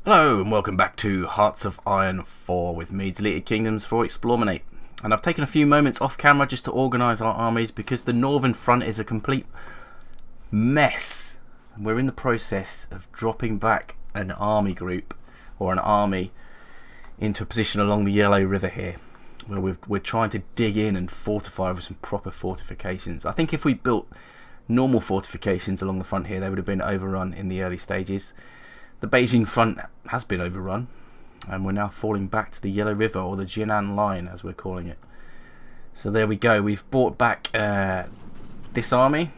Hello and welcome back to Hearts of Iron 4 with me, Deleted Kingdoms for Explorminate. And I've taken a few moments off camera just to organise our armies because the northern front is a complete mess. We're in the process of dropping back an army group, or an army, into a position along the Yellow River here, where we're trying to dig in and fortify with some proper fortifications. I think if we built normal fortifications along the front here, they would have been overrun in the early stages. The Beijing front has been overrun, and we're now falling back to the Yellow River, or the Jinan Line as we're calling it. So there we go, we've brought back this army,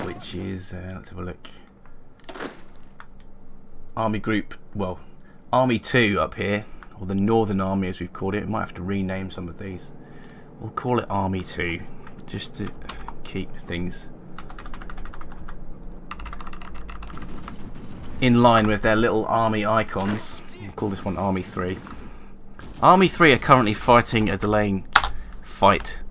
which is, let's have a look, Army Group, well, Army 2 up here, or the Northern Army as we've called it. We might have to rename some of these. We'll call it Army 2, just to keep things in line with their little army icons. We'll call this one Army 3. Army 3 are currently fighting a delaying fight,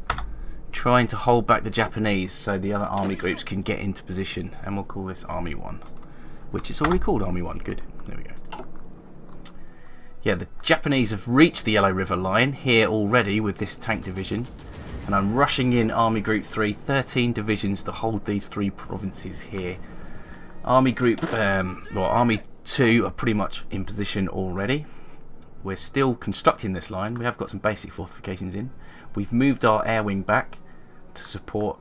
trying to hold back the Japanese so the other army groups can get into position, and we'll call this Army 1, which is already called Army 1. Good, there we go. Yeah, the Japanese have reached the Yellow River line here already with this tank division, and I'm rushing in Army Group 3, 13 divisions to hold these three provinces here. Army 2 are pretty much in position already. We're still constructing this line. We have got some basic fortifications in. We've moved our air wing back to support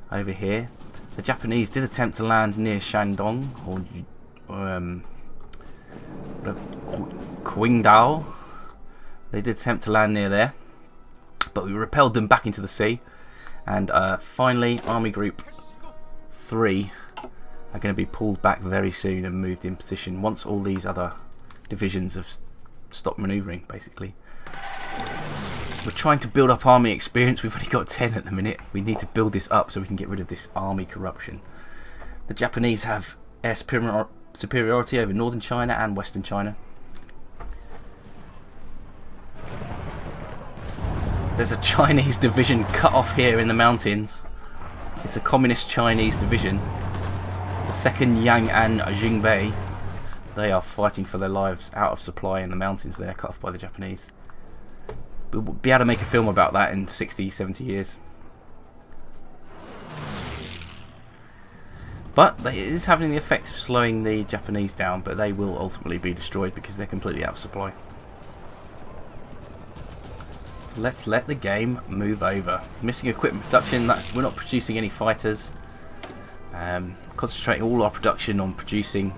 over here. The Japanese did attempt to land near Shandong, or Qingdao. They did attempt to land near there, but we repelled them back into the sea. And finally, Army Group 3 are going to be pulled back very soon and moved in position once all these other divisions have stopped manoeuvring, basically. We're trying to build up army experience. We've only got 10 at the minute. We need to build this up so we can get rid of this army corruption. The Japanese have air superiority over northern China and western China. There's a Chinese division cut off here in the mountains. It's a communist Chinese division. The second Yang'an Jingbei, they are fighting for their lives, out of supply in the mountains there, cut off by the Japanese. We'll be able to make a film about that in 60, 70 years. But it is having the effect of slowing the Japanese down, but they will ultimately be destroyed because they're completely out of supply. So let's let the game move over. Missing equipment production, we're not producing any fighters. Concentrating all our production on producing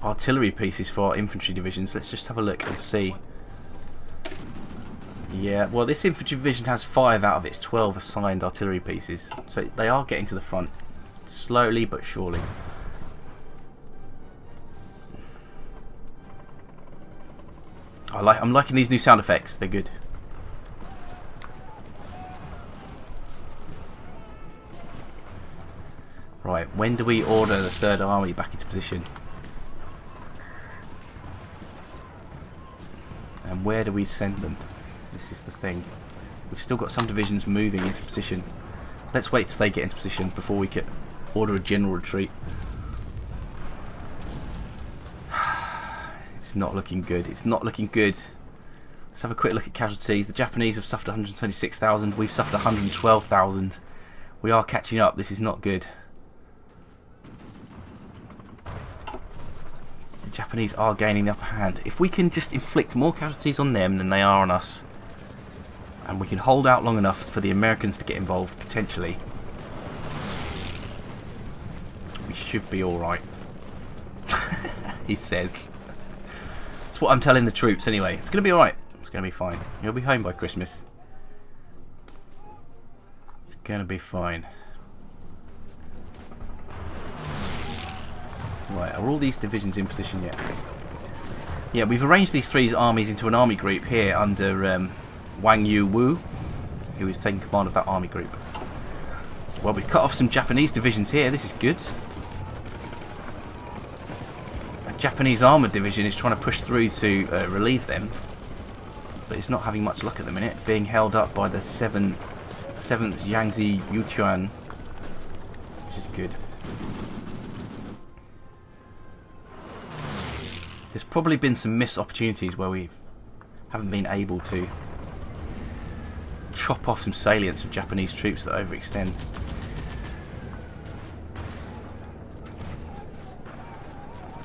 artillery pieces for our infantry divisions. Let's just have a look and see. Yeah, well, this infantry division has 5 out of its 12 assigned artillery pieces, so they are getting to the front, slowly but surely. I'm liking these new sound effects, they're good. Right, when do we order the third army back into position? And where do we send them? This is the thing. We've still got some divisions moving into position. Let's wait till they get into position before we can order a general retreat. It's not looking good. It's not looking good. Let's have a quick look at casualties. The Japanese have suffered 126,000. We've suffered 112,000. We are catching up. This is not good. The Japanese are gaining the upper hand. If we can just inflict more casualties on them than they are on us, and we can hold out long enough for the Americans to get involved, potentially, we should be alright. He says. That's what I'm telling the troops anyway. It's going to be alright. It's going to be fine. You'll be home by Christmas. It's going to be fine. Right, are all these divisions in position yet? Yeah, we've arranged these three armies into an army group here under Wang Yu Wu, who is taking command of that army group. Well, we've cut off some Japanese divisions here. This is good. A Japanese armoured division is trying to push through to relieve them, but it's not having much luck at the minute, being held up by the 7th Yangtze Yutuan, which is good. There's probably been some missed opportunities where we haven't been able to chop off some salients of Japanese troops that overextend.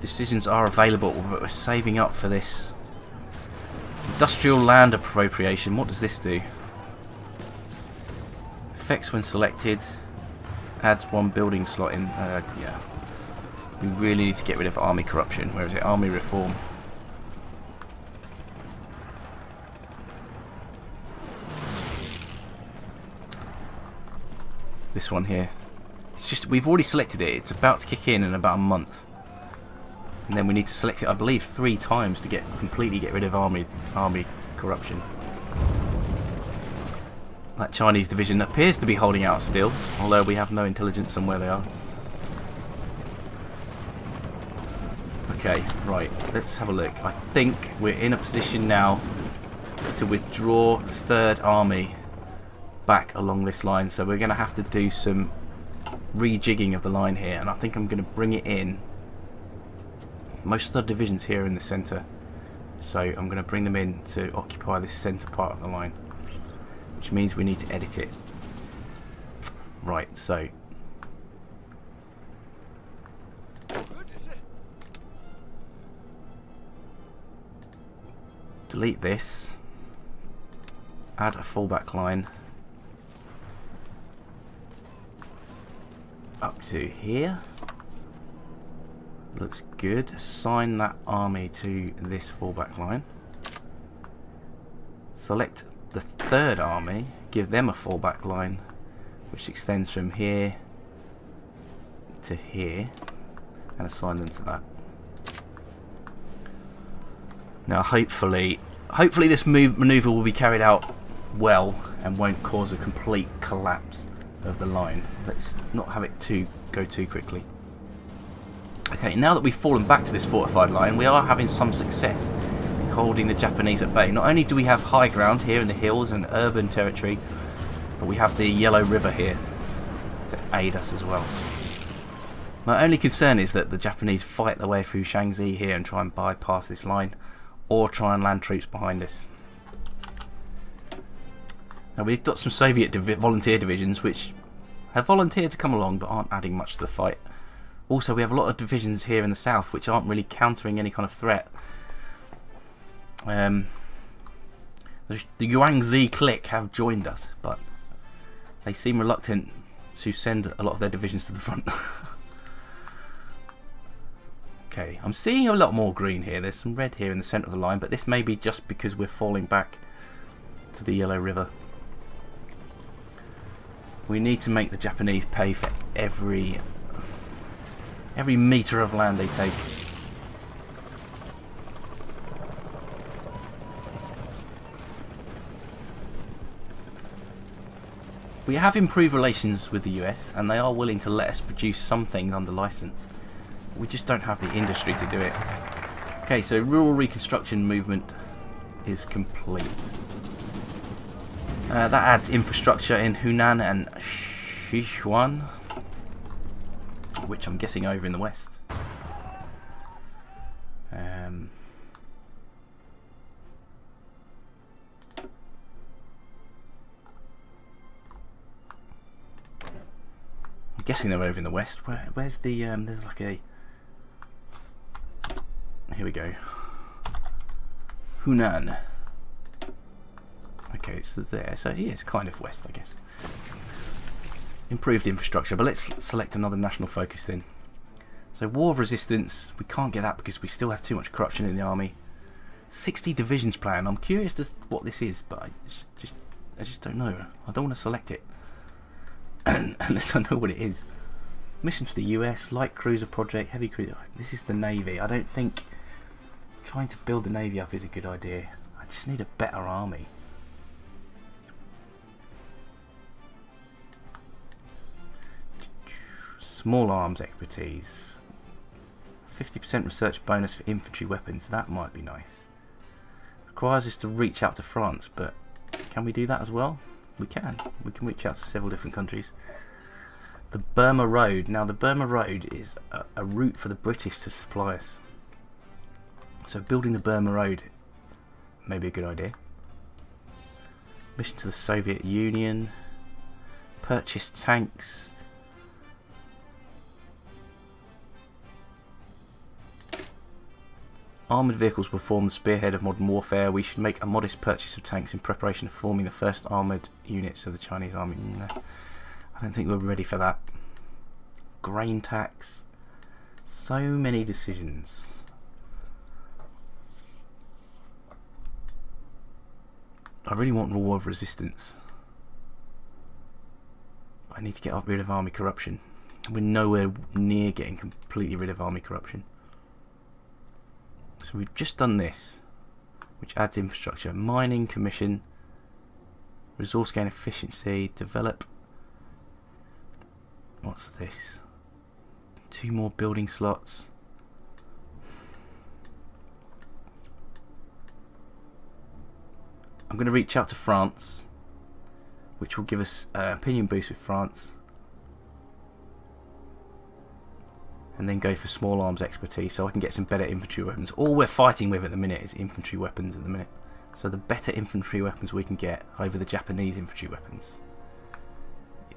Decisions are available, but we're saving up for this industrial land appropriation. What does this do? Effects when selected. Adds 1 building slot in. Yeah. We really need to get rid of army corruption. Where is it? Army reform. This one here. It's just, we've already selected it. It's about to kick in about a month. And then we need to select it, I believe, 3 times to completely get rid of army corruption. That Chinese division appears to be holding out still, although we have no intelligence on where they are. Okay, right, let's have a look. I think we're in a position now to withdraw the 3rd Army back along this line, so we're going to have to do some rejigging of the line here, and I think I'm going to bring it in. Most of the divisions here are in the centre, so I'm going to bring them in to occupy this centre part of the line, which means we need to edit it. Right, so delete this, add a fallback line up to here. Looks good. Assign that army to this fallback line. Select the 3rd army, give them a fallback line which extends from here to here, and assign them to that. Now hopefully this manoeuvre will be carried out well and won't cause a complete collapse of the line. Let's not have it go too quickly. Okay, now that we've fallen back to this fortified line, we are having some success in holding the Japanese at bay. Not only do we have high ground here in the hills and urban territory, but we have the Yellow River here to aid us as well. My only concern is that the Japanese fight their way through Shaanxi here and try and bypass this line, or try and land troops behind us. Now we've got some Soviet volunteer divisions which have volunteered to come along but aren't adding much to the fight. Also, we have a lot of divisions here in the south which aren't really countering any kind of threat. The Yuanzi clique have joined us, but they seem reluctant to send a lot of their divisions to the front. Okay, I'm seeing a lot more green here. There's some red here in the centre of the line, but this may be just because we're falling back to the Yellow River. We need to make the Japanese pay for every metre of land they take. We have improved relations with the US, and they are willing to let us produce some things under license. We just don't have the industry to do it. Okay, so rural reconstruction movement is complete. That adds infrastructure in Hunan and Sichuan, which I'm guessing over in the west. I'm guessing they're over in the west. Where's the there's like a, here we go, Hunan. Okay, it's there, so yeah, it's kind of west, I guess. Improved infrastructure, but let's select another national focus then. So war of resistance, we can't get that because we still have too much corruption in the army. 60 divisions plan. I'm curious what this is, but I just don't know. I don't want to select it unless I know what it is. Mission to the US, light cruiser project, heavy cruiser. This is the Navy. I don't think trying to build the Navy up is a good idea. I just need a better army. Small arms expertise. 50% research bonus for infantry weapons. That might be nice. Requires us to reach out to France, but can we do that as well? We can. We can reach out to several different countries. The Burma Road. Now the Burma Road is a route for the British to supply us. So building the Burma Road may be a good idea. Mission to the Soviet Union. Purchase tanks. Armoured vehicles will form the spearhead of modern warfare. We should make a modest purchase of tanks in preparation of forming the first armoured units of the Chinese army. No, I don't think we're ready for that. Grain tax. So many decisions. I really want War of Resistance. I need to get rid of army corruption. We're nowhere near getting completely rid of army corruption. So we've just done this, which adds infrastructure. Mining commission, resource gain efficiency, develop. What's this? 2 more building slots. I'm going to reach out to France, which will give us an opinion boost with France. And then go for small arms expertise so I can get some better infantry weapons. All we're fighting with at the minute is infantry weapons at the minute. So the better infantry weapons we can get over the Japanese infantry weapons,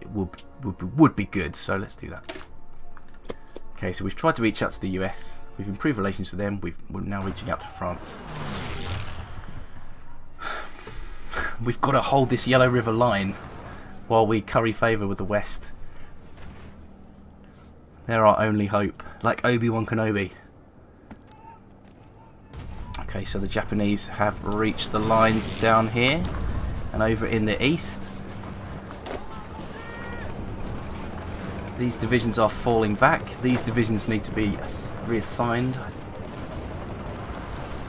it would be good. So let's do that. Okay, so we've tried to reach out to the US. We've improved relations with them. We're now reaching out to France. We've got to hold this Yellow River line while we curry favour with the West. They're our only hope, like Obi-Wan Kenobi. Okay, so the Japanese have reached the line down here and over in the east. These divisions are falling back. These divisions need to be reassigned.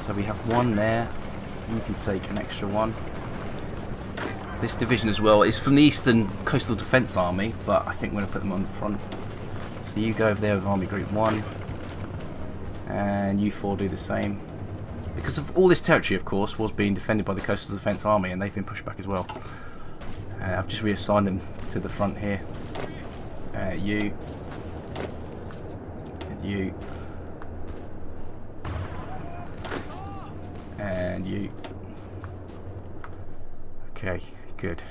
So we have one there. You can take an extra one. This division as well is from the Eastern Coastal Defence Army, but I think we're going to put them on the front. So you go over there with Army Group 1, and you 4 do the same. Because of all this territory, of course, was being defended by the Coastal Defence Army, and they've been pushed back as well. I've just reassigned them to the front here. You, and you. Okay, good.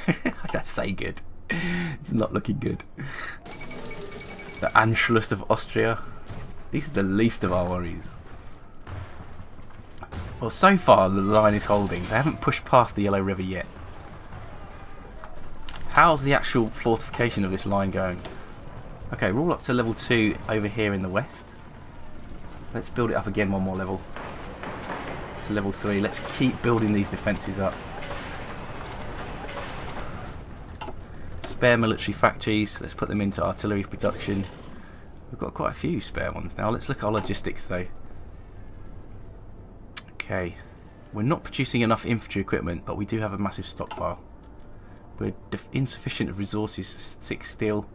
I just say good. It's not looking good. The Anschluss of Austria. These are the least of our worries. Well, so far the line is holding. They haven't pushed past the Yellow River yet. How's the actual fortification of this line going? Okay, we're all up to level 2 over here in the west. Let's build it up again one more level. To level 3. Let's keep building these defences up. Spare military factories. Let's put them into artillery production. We've got quite a few spare ones now. Let's look at our logistics though. Okay, we're not producing enough infantry equipment, but we do have a massive stockpile. We're insufficient of resources, 6 steel.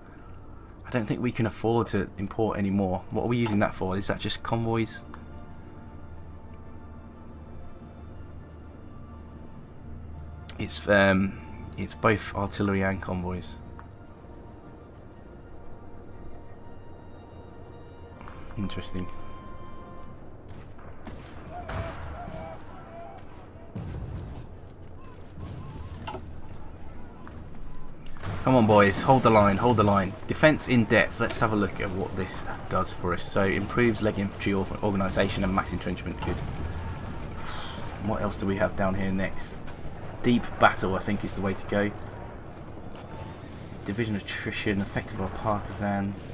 I don't think we can afford to import any more. What are we using that for? Is that just convoys? It's both artillery and convoys. Interesting. Come on boys, hold the line, hold the line. Defence in depth, let's have a look at what this does for us. So improves leg infantry organisation and max entrenchment, good. What else do we have down here next? Deep battle I think is the way to go. Division attrition, effective our partisans.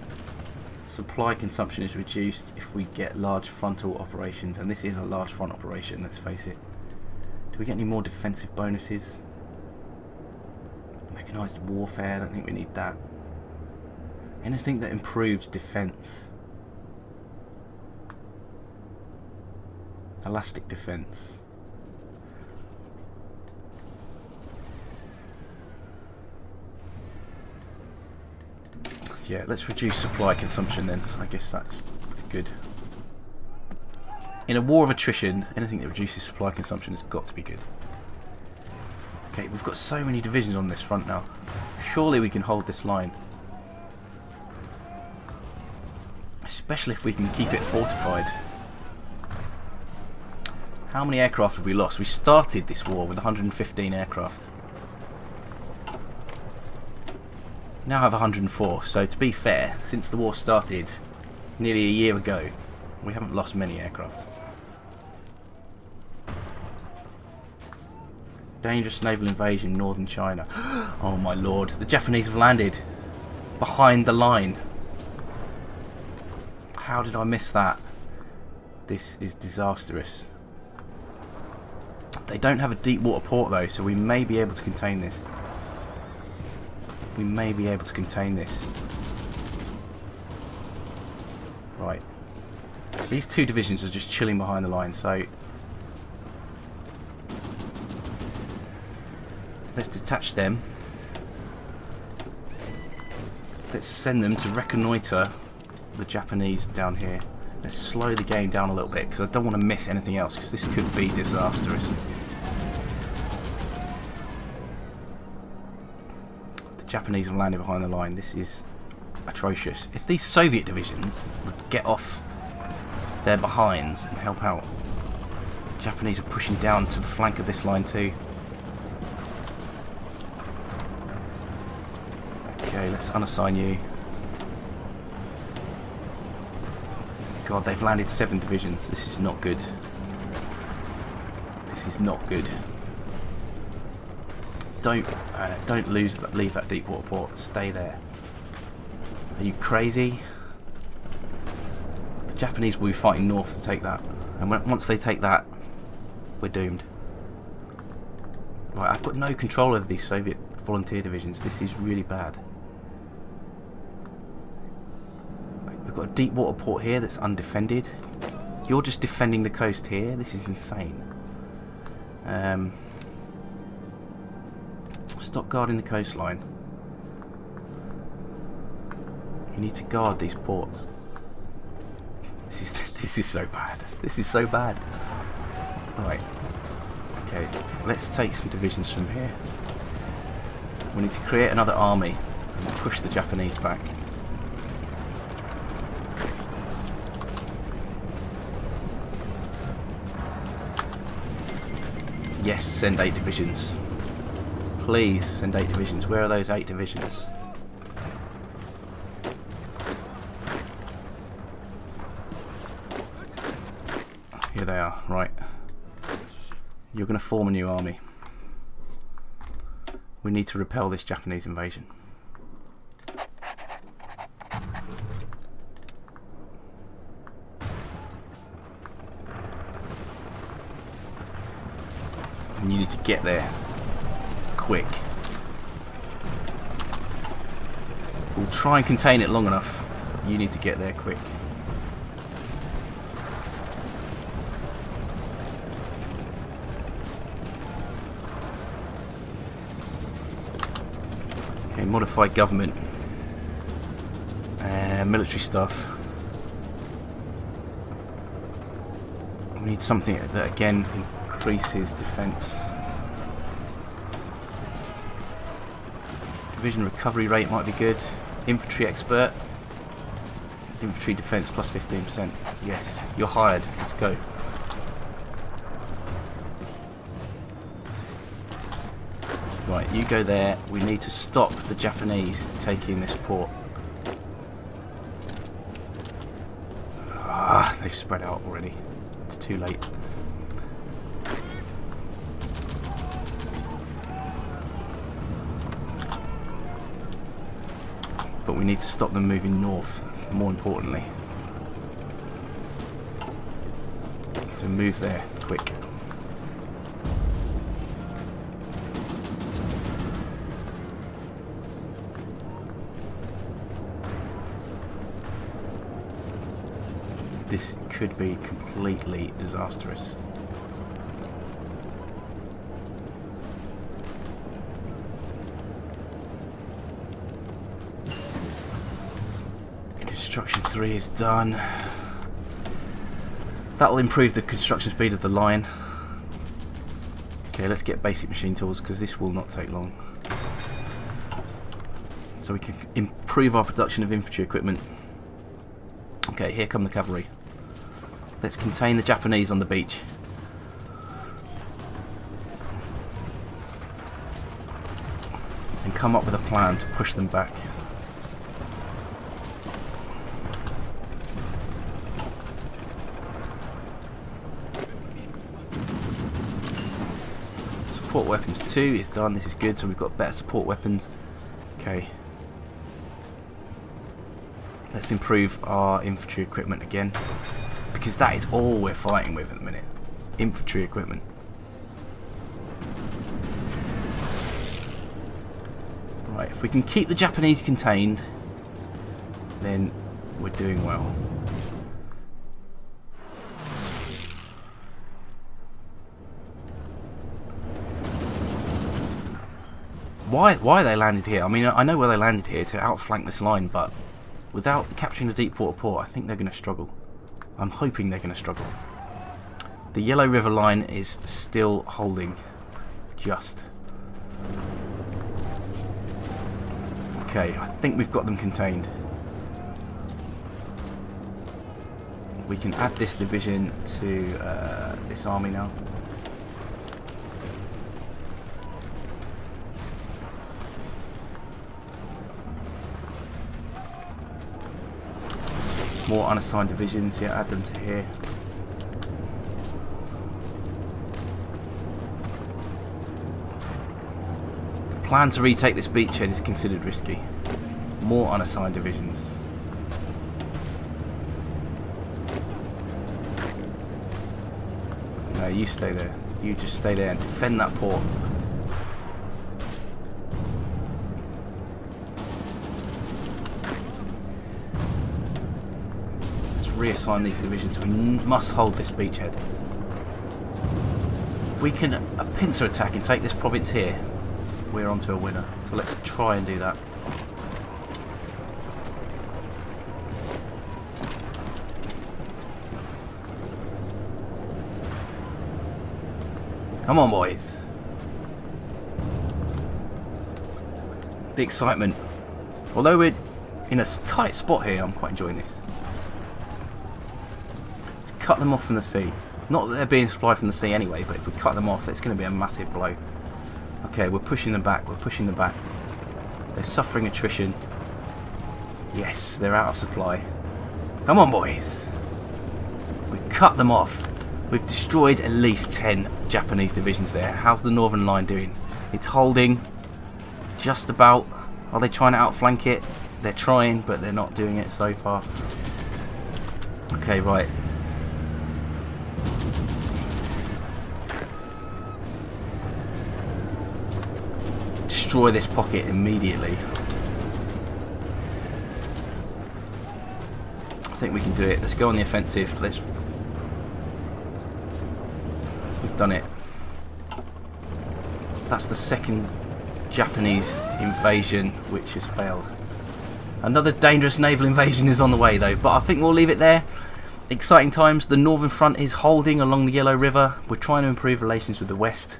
Supply consumption is reduced if we get large frontal operations, and this is a large front operation, let's face it. Do we get any more defensive bonuses? Mechanised warfare, I don't think we need that. Anything that improves defence. Elastic defence. Yeah, let's reduce supply consumption then. I guess that's good. In a war of attrition, anything that reduces supply consumption has got to be good. Okay, we've got so many divisions on this front now. Surely we can hold this line. Especially if we can keep it fortified. How many aircraft have we lost? We started this war with 115 aircraft. Now have 104, so to be fair, since the war started nearly a year ago, we haven't lost many aircraft. Dangerous naval invasion, northern China. Oh my lord, the Japanese have landed behind the line. How did I miss that? This is disastrous. They don't have a deep water port though, so we may be able to contain this. We may be able to contain this. Right. These two divisions are just chilling behind the line, so let's detach them. Let's send them to reconnoitre the Japanese down here. Let's slow the game down a little bit because I don't want to miss anything else, because this could be disastrous. Japanese have landed behind the line. This is atrocious. If these Soviet divisions would get off their behinds and help out, the Japanese are pushing down to the flank of this line too. Okay, let's unassign you. God, they've landed 7 divisions. This is not good. This is not good. Don't leave that deep water port. Stay there. Are you crazy? The Japanese will be fighting north to take that, and once they take that, we're doomed. Right, I've got no control over these Soviet volunteer divisions. This is really bad. We've got a deep water port here that's undefended. You're just defending the coast here. This is insane. Stop guarding the coastline. You need to guard these ports. This is so bad. This is so bad. Right. Okay, let's take some divisions from here. We need to create another army and push the Japanese back. Yes, send 8 divisions. Please send 8 divisions. Where are those 8 divisions? Here they are. Right. You're going to form a new army. We need to repel this Japanese invasion. And you need to get there quick. We'll try and contain it long enough. You need to get there quick. Okay, modify government. Military stuff. We need something that again increases defense. Division recovery rate might be good. Infantry expert. Infantry defense plus 15%. Yes, you're hired. Let's go. Right, you go there. We need to stop the Japanese taking this port. Ah, they've spread out already. It's too late. But we need to stop them moving north, more importantly. So move there, quick. This could be completely disastrous. Construction 3 is done. That will improve the construction speed of the line. Okay, let's get basic machine tools because this will not take long. So we can improve our production of infantry equipment. Okay, here come the cavalry. Let's contain the Japanese on the beach. come up with a plan to push them back. Support weapons 2 is done. This is good, so we've got better support weapons. Okay. Let's improve our infantry equipment again, because that is all we're fighting with at the minute. Infantry equipment. Right, if we can keep the Japanese contained, then we're doing well. Why they landed here? I mean, I know where they landed here, to outflank this line, but without capturing the deep water port, I think they're going to struggle. I'm hoping they're going to struggle. The Yellow River line is still holding. Just. Okay, I think we've got them contained. We can add this division to this army now. More unassigned divisions, yeah, add them to here. The plan to retake this beachhead is considered risky. More unassigned divisions. No, you stay there. You just stay there and defend that port. Reassign these divisions. We must hold this beachhead. If we can a pincer attack and take this province here, we're onto a winner. So let's try and do that. Come on, boys. The excitement. Although we're in a tight spot here, I'm quite enjoying this. Cut them off from the sea. Not that they're being supplied from the sea anyway, but if we cut them off, it's going to be a massive blow. Okay, we're pushing them back. We're pushing them back. They're suffering attrition. Yes, they're out of supply. Come on, boys. We've cut them off. We've destroyed at least 10 Japanese divisions there. How's the northern line doing? It's holding. Just about. Are they trying to outflank it? They're trying, but they're not doing it so far. Okay, right. Destroy this pocket immediately. I think we can do it. Let's go on the offensive. We've done it. That's the second Japanese invasion which has failed. Another dangerous naval invasion is on the way though, but I think we'll leave it there. Exciting times. The northern front is holding along the Yellow River. We're trying to improve relations with the west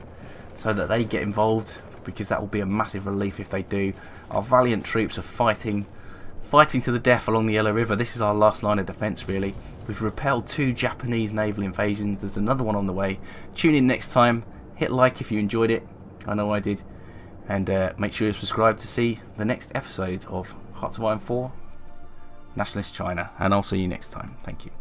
so that they get involved, because that will be a massive relief if they do. Our valiant troops are fighting to the death along the Yellow River. This is our last line of defence really. We've repelled 2 Japanese naval invasions. There's another one on the way. Tune in next time. Hit like if you enjoyed it. I know I did. And make sure you subscribe to see the next episode of Hearts of Iron 4 Nationalist China. And I'll see you next time. Thank you.